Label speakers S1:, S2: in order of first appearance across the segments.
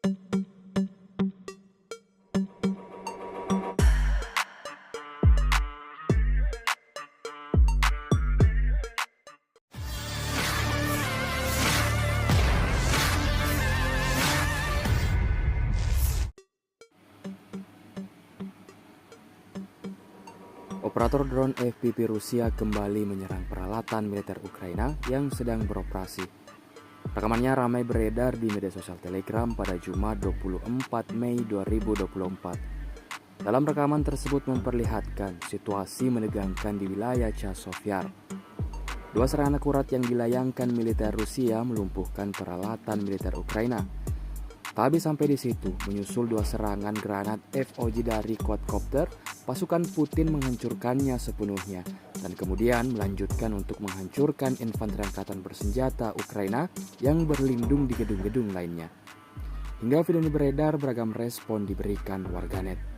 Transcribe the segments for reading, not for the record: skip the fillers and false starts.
S1: Operator drone FPV Rusia kembali menyerang peralatan militer Ukraina yang sedang beroperasi. Rekamannya ramai beredar di media sosial Telegram pada Jumat 24 Mei 2024. Dalam rekaman tersebut memperlihatkan situasi menegangkan di wilayah Chasiv. Dua serangan akurat yang dilayangkan militer Rusia melumpuhkan peralatan militer Ukraina. Tak habis sampai di situ, menyusul dua serangan granat FOG dari quadcopter, pasukan Putin menghancurkannya sepenuhnya dan kemudian melanjutkan untuk menghancurkan infanteri angkatan bersenjata Ukraina yang berlindung di gedung-gedung lainnya. Hingga video ini beredar, beragam respon diberikan warganet.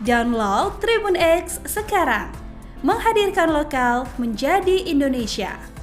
S2: Download Tribun X sekarang, menghadirkan lokal menjadi Indonesia.